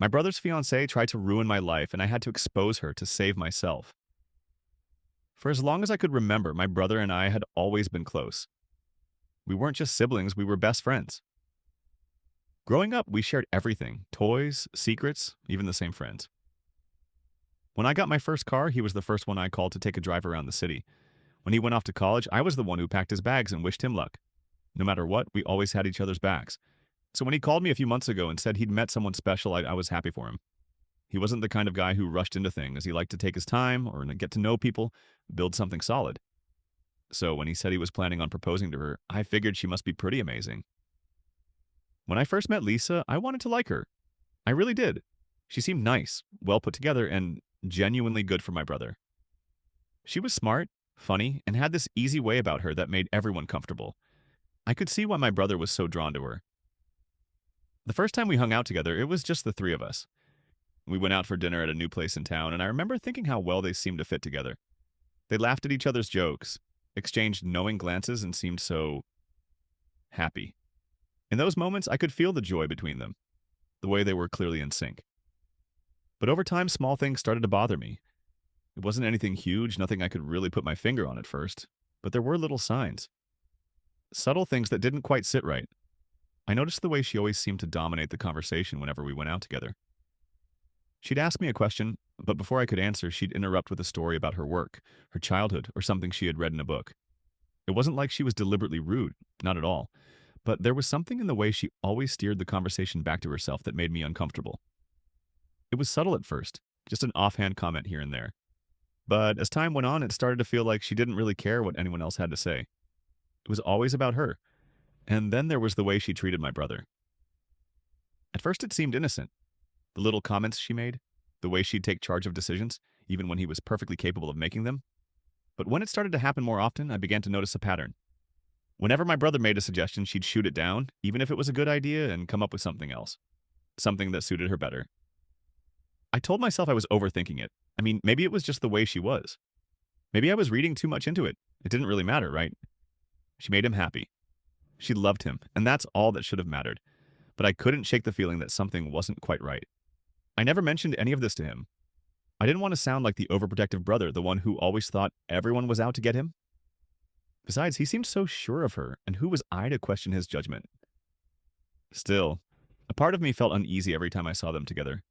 My brother's fiancée tried to ruin my life, and I had to expose her to save myself. For as long as I could remember, my brother and I had always been close. We weren't just siblings, we were best friends. Growing up, we shared everything: toys, secrets, even the same friends. When I got my first car, he was the first one I called to take a drive around the city. When he went off to college, I was the one who packed his bags and wished him luck. No matter what, we always had each other's backs. So when he called me a few months ago and said he'd met someone special, I was happy for him. He wasn't the kind of guy who rushed into things. He liked to take his time or get to know people, build something solid. So when he said he was planning on proposing to her, I figured she must be pretty amazing. When I first met Lisa, I wanted to like her. I really did. She seemed nice, well put together, and genuinely good for my brother. She was smart, funny, and had this easy way about her that made everyone comfortable. I could see why my brother was so drawn to her. The first time we hung out together, it was just the three of us. We went out for dinner at a new place in town, and I remember thinking how well they seemed to fit together. They laughed at each other's jokes, exchanged knowing glances, and seemed so happy. In those moments, I could feel the joy between them, the way they were clearly in sync. But over time, small things started to bother me. It wasn't anything huge, nothing I could really put my finger on at first, but there were little signs. Subtle things that didn't quite sit right. I noticed the way she always seemed to dominate the conversation whenever we went out together. She'd ask me a question, but before I could answer, she'd interrupt with a story about her work, her childhood, or something she had read in a book. It wasn't like she was deliberately rude, not at all, but there was something in the way she always steered the conversation back to herself that made me uncomfortable. It was subtle at first, just an offhand comment here and there. But as time went on, it started to feel like she didn't really care what anyone else had to say. It was always about her. And then there was the way she treated my brother. At first it seemed innocent. The little comments she made, the way she'd take charge of decisions, even when he was perfectly capable of making them. But when it started to happen more often, I began to notice a pattern. Whenever my brother made a suggestion, she'd shoot it down, even if it was a good idea, and come up with something else. Something that suited her better. I told myself I was overthinking it. I mean, maybe it was just the way she was. Maybe I was reading too much into it. It didn't really matter, right? She made him happy. She loved him, and that's all that should have mattered. But I couldn't shake the feeling that something wasn't quite right. I never mentioned any of this to him. I didn't want to sound like the overprotective brother, the one who always thought everyone was out to get him. Besides, he seemed so sure of her, and who was I to question his judgment? Still, a part of me felt uneasy every time I saw them together,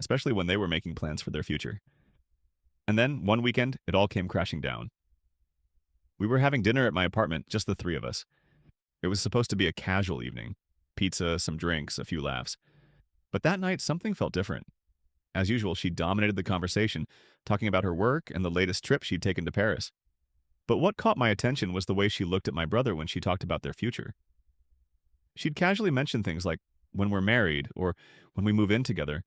especially when they were making plans for their future. And then, one weekend, it all came crashing down. We were having dinner at my apartment, just the three of us. It was supposed to be a casual evening. Pizza, some drinks, a few laughs. But that night, something felt different. As usual, she dominated the conversation, talking about her work and the latest trip she'd taken to Paris. But what caught my attention was the way she looked at my brother when she talked about their future. She'd casually mention things like, when we're married, or when we move in together,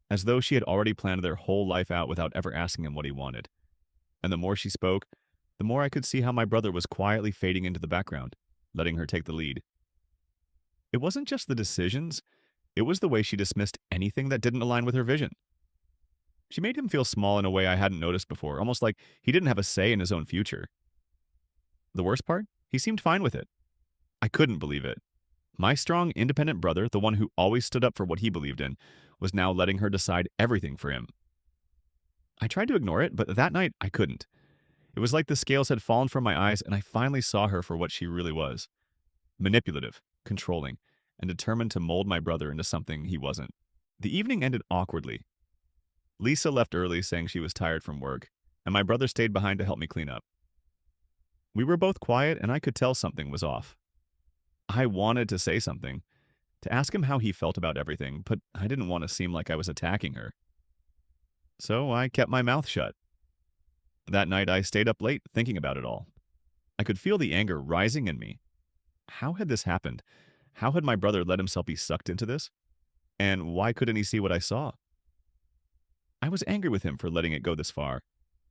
as though she had already planned their whole life out without ever asking him what he wanted. And the more she spoke, the more I could see how my brother was quietly fading into the background, letting her take the lead. It wasn't just the decisions, it was the way she dismissed anything that didn't align with her vision. She made him feel small in a way I hadn't noticed before, almost like he didn't have a say in his own future. The worst part? He seemed fine with it. I couldn't believe it. My strong, independent brother, the one who always stood up for what he believed in, was now letting her decide everything for him. I tried to ignore it, but that night I couldn't. It was like the scales had fallen from my eyes and I finally saw her for what she really was. Manipulative, controlling, and determined to mold my brother into something he wasn't. The evening ended awkwardly. Lisa left early saying she was tired from work, and my brother stayed behind to help me clean up. We were both quiet and I could tell something was off. I wanted to say something, to ask him how he felt about everything, but I didn't want to seem like I was attacking her. So I kept my mouth shut. That night I stayed up late thinking about it all. I could feel the anger rising in me. How had this happened? How had my brother let himself be sucked into this? And why couldn't he see what I saw? I was angry with him for letting it go this far,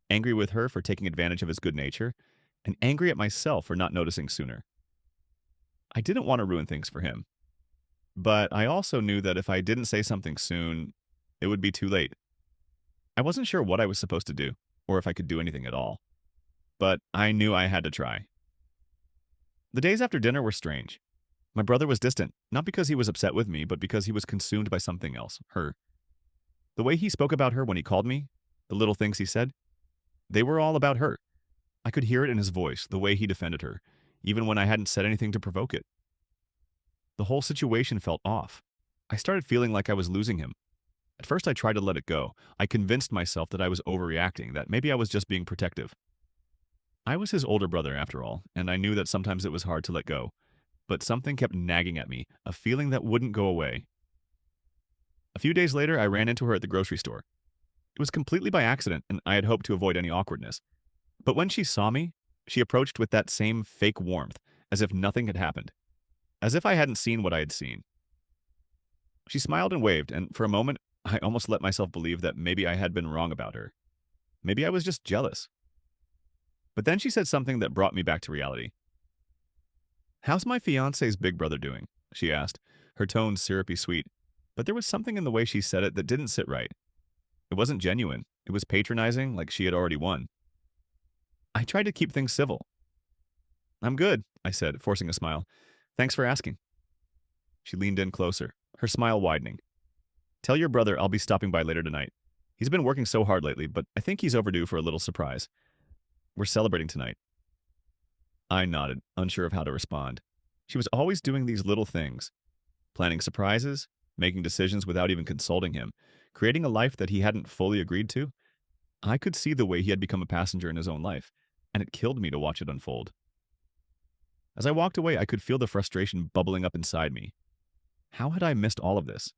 angry with her for taking advantage of his good nature, and angry at myself for not noticing sooner. I didn't want to ruin things for him. But I also knew that if I didn't say something soon, it would be too late. I wasn't sure what I was supposed to do, or if I could do anything at all. But I knew I had to try. The days after dinner were strange. My brother was distant, not because he was upset with me, but because he was consumed by something else, her. The way he spoke about her when he called me, the little things he said, they were all about her. I could hear it in his voice, the way he defended her, even when I hadn't said anything to provoke it. The whole situation felt off. I started feeling like I was losing him. At first, I tried to let it go. I convinced myself that I was overreacting, that maybe I was just being protective. I was his older brother, after all, and I knew that sometimes it was hard to let go. But something kept nagging at me, a feeling that wouldn't go away. A few days later, I ran into her at the grocery store. It was completely by accident, and I had hoped to avoid any awkwardness. But when she saw me, she approached with that same fake warmth, as if nothing had happened, as if I hadn't seen what I had seen. She smiled and waved, and for a moment, I almost let myself believe that maybe I had been wrong about her. Maybe I was just jealous. But then she said something that brought me back to reality. "How's my fiancé's big brother doing?" she asked, her tone syrupy sweet. But there was something in the way she said it that didn't sit right. It wasn't genuine. It was patronizing, like she had already won. I tried to keep things civil. "I'm good," I said, forcing a smile. "Thanks for asking." She leaned in closer, her smile widening. "Tell your brother I'll be stopping by later tonight. He's been working so hard lately, but I think he's overdue for a little surprise. We're celebrating tonight." I nodded, unsure of how to respond. She was always doing these little things, planning surprises, making decisions without even consulting him, creating a life that he hadn't fully agreed to. I could see the way he had become a passenger in his own life, and it killed me to watch it unfold. As I walked away, I could feel the frustration bubbling up inside me. How had I missed all of this?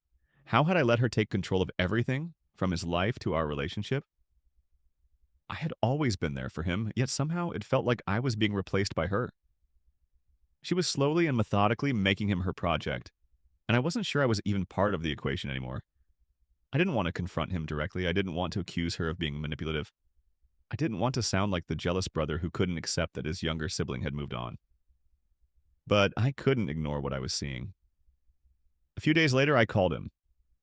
How had I let her take control of everything, from his life to our relationship? I had always been there for him, yet somehow it felt like I was being replaced by her. She was slowly and methodically making him her project, and I wasn't sure I was even part of the equation anymore. I didn't want to confront him directly. I didn't want to accuse her of being manipulative. I didn't want to sound like the jealous brother who couldn't accept that his younger sibling had moved on. But I couldn't ignore what I was seeing. A few days later, I called him.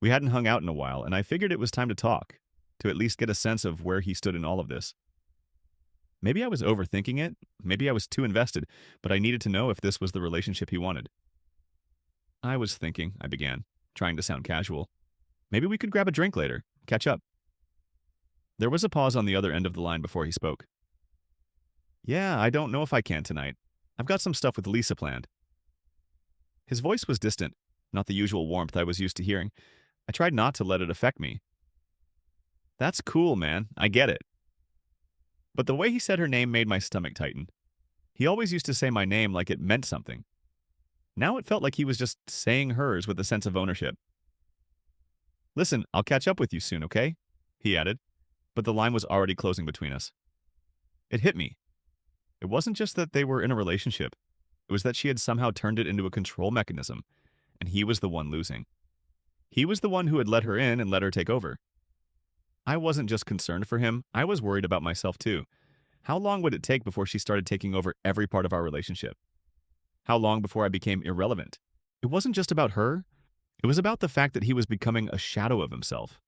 We hadn't hung out in a while, and I figured it was time to talk, to at least get a sense of where he stood in all of this. Maybe I was overthinking it, maybe I was too invested, but I needed to know if this was the relationship he wanted. "I was thinking," I began, trying to sound casual. "Maybe we could grab a drink later, catch up." There was a pause on the other end of the line before he spoke. "Yeah, I don't know if I can tonight. I've got some stuff with Lisa planned." His voice was distant, not the usual warmth I was used to hearing. I tried not to let it affect me. "That's cool, man. I get it." But the way he said her name made my stomach tighten. He always used to say my name like it meant something. Now it felt like he was just saying hers with a sense of ownership. "Listen, I'll catch up with you soon, okay?" he added, but the line was already closing between us. It hit me. It wasn't just that they were in a relationship. It was that she had somehow turned it into a control mechanism, and he was the one losing. He was the one who had let her in and let her take over. I wasn't just concerned for him, I was worried about myself too. How long would it take before she started taking over every part of our relationship? How long before I became irrelevant? It wasn't just about her. It was about the fact that he was becoming a shadow of himself.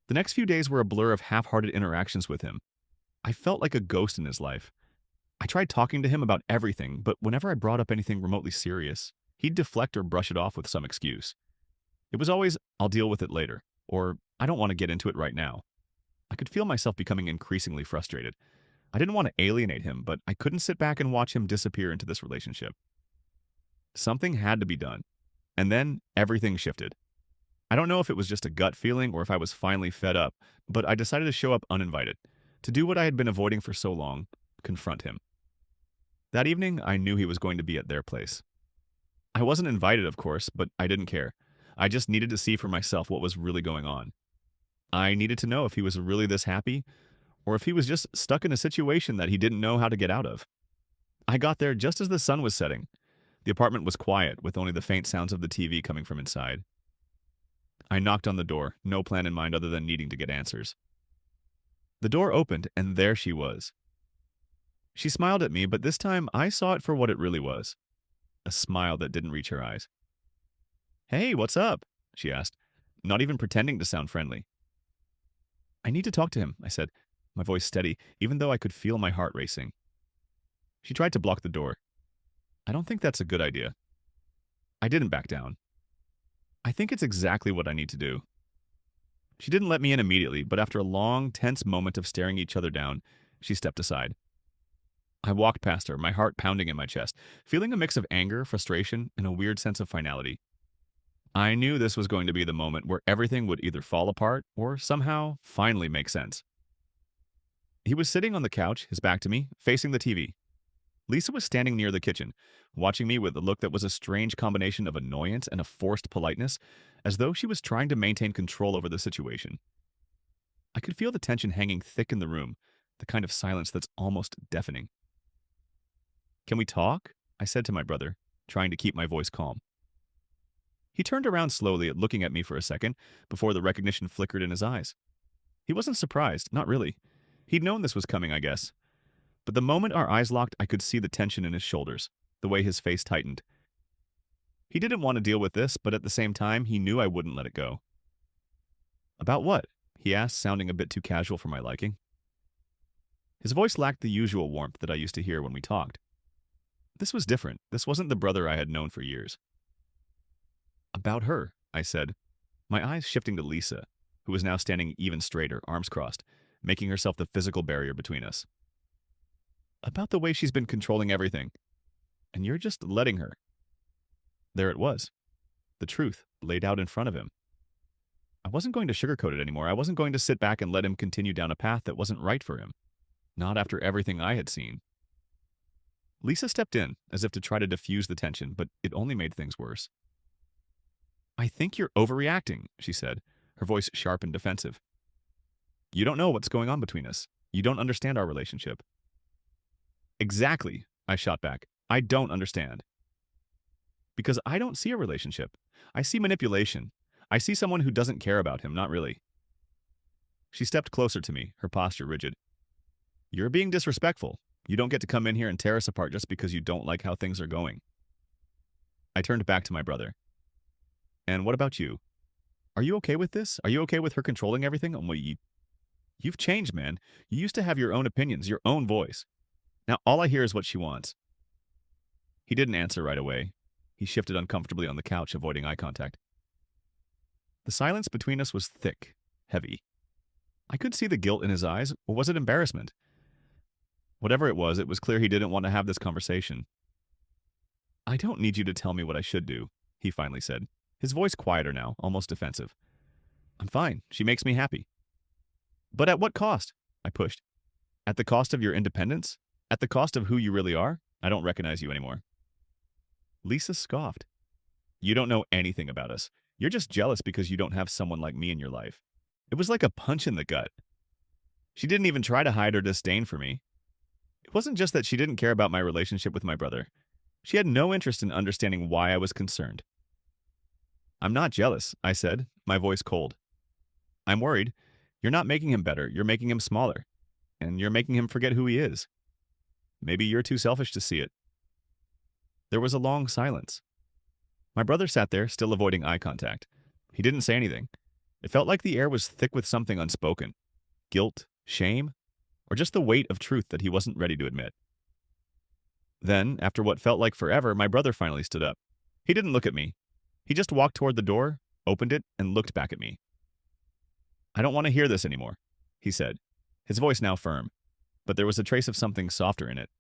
The next few days were a blur of half-hearted interactions with him. I felt like a ghost in his life. I tried talking to him about everything, but whenever I brought up anything remotely serious, he'd deflect or brush it off with some excuse. It was always, "I'll deal with it later," or "I don't want to get into it right now." I could feel myself becoming increasingly frustrated. I didn't want to alienate him, but I couldn't sit back and watch him disappear into this relationship. Something had to be done. And then everything shifted. I don't know if it was just a gut feeling or if I was finally fed up, but I decided to show up uninvited, to do what I had been avoiding for so long, confront him. That evening, I knew he was going to be at their place. I wasn't invited, of course, but I didn't care. I just needed to see for myself what was really going on. I needed to know if he was really this happy, or if he was just stuck in a situation that he didn't know how to get out of. I got there just as the sun was setting. The apartment was quiet, with only the faint sounds of the TV coming from inside. I knocked on the door, no plan in mind other than needing to get answers. The door opened, and there she was. She smiled at me, but this time I saw it for what it really was. A smile that didn't reach her eyes. "Hey, what's up?" she asked, not even pretending to sound friendly. "I need to talk to him," I said, my voice steady, even though I could feel my heart racing. She tried to block the door. "I don't think that's a good idea." I didn't back down. "I think it's exactly what I need to do." She didn't let me in immediately, but after a long, tense moment of staring each other down, she stepped aside. I walked past her, my heart pounding in my chest, feeling a mix of anger, frustration, and a weird sense of finality. I knew this was going to be the moment where everything would either fall apart or somehow finally make sense. He was sitting on the couch, his back to me, facing the TV. Lisa was standing near the kitchen, watching me with a look that was a strange combination of annoyance and a forced politeness, as though she was trying to maintain control over the situation. I could feel the tension hanging thick in the room, the kind of silence that's almost deafening. "Can we talk?" I said to my brother, trying to keep my voice calm. He turned around slowly, looking at me for a second, before the recognition flickered in his eyes. He wasn't surprised, not really. He'd known this was coming, I guess. But the moment our eyes locked, I could see the tension in his shoulders, the way his face tightened. He didn't want to deal with this, but at the same time, he knew I wouldn't let it go. "About what?" he asked, sounding a bit too casual for my liking. His voice lacked the usual warmth that I used to hear when we talked. This was different. This wasn't the brother I had known for years. "About her," I said, my eyes shifting to Lisa, who was now standing even straighter, arms crossed, making herself the physical barrier between us. "About the way she's been controlling everything. And you're just letting her." There it was. The truth laid out in front of him. I wasn't going to sugarcoat it anymore. I wasn't going to sit back and let him continue down a path that wasn't right for him. Not after everything I had seen. Lisa stepped in, as if to try to diffuse the tension, but it only made things worse. "I think you're overreacting," she said, her voice sharp and defensive. "You don't know what's going on between us. You don't understand our relationship." "Exactly," I shot back. "I don't understand." "Because I don't see a relationship. I see manipulation. I see someone who doesn't care about him, not really." She stepped closer to me, her posture rigid. "You're being disrespectful. You don't get to come in here and tear us apart just because you don't like how things are going." I turned back to my brother. "And what about you? Are you okay with this? Are you okay with her controlling everything? You've changed, man. You used to have your own opinions, your own voice. Now all I hear is what she wants." He didn't answer right away. He shifted uncomfortably on the couch, avoiding eye contact. The silence between us was thick, heavy. I could see the guilt in his eyes, or was it embarrassment? Whatever it was clear he didn't want to have this conversation. "I don't need you to tell me what I should do," he finally said, his voice quieter now, almost defensive. "I'm fine. She makes me happy." "But at what cost?" I pushed. "At the cost of your independence? At the cost of who you really are? I don't recognize you anymore." Lisa scoffed. "You don't know anything about us. You're just jealous because you don't have someone like me in your life." It was like a punch in the gut. She didn't even try to hide her disdain for me. It wasn't just that she didn't care about my relationship with my brother. She had no interest in understanding why I was concerned. "I'm not jealous," I said, my voice cold. "I'm worried. You're not making him better. You're making him smaller. And you're making him forget who he is. Maybe you're too selfish to see it." There was a long silence. My brother sat there, still avoiding eye contact. He didn't say anything. It felt like the air was thick with something unspoken. Guilt, shame, or just the weight of truth that he wasn't ready to admit. Then, after what felt like forever, my brother finally stood up. He didn't look at me. He just walked toward the door, opened it, and looked back at me. "I don't want to hear this anymore," he said, his voice now firm, but there was a trace of something softer in it.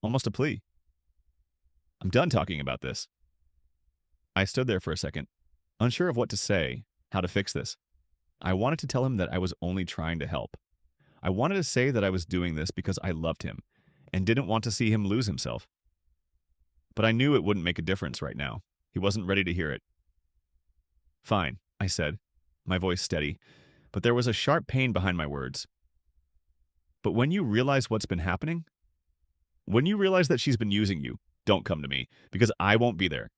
Almost a plea. "I'm done talking about this." I stood there for a second, unsure of what to say, how to fix this. I wanted to tell him that I was only trying to help. I wanted to say that I was doing this because I loved him and didn't want to see him lose himself. But I knew it wouldn't make a difference right now. He wasn't ready to hear it. "Fine," I said, my voice steady, but there was a sharp pain behind my words. "But when you realize what's been happening, when you realize that she's been using you, don't come to me, because I won't be there.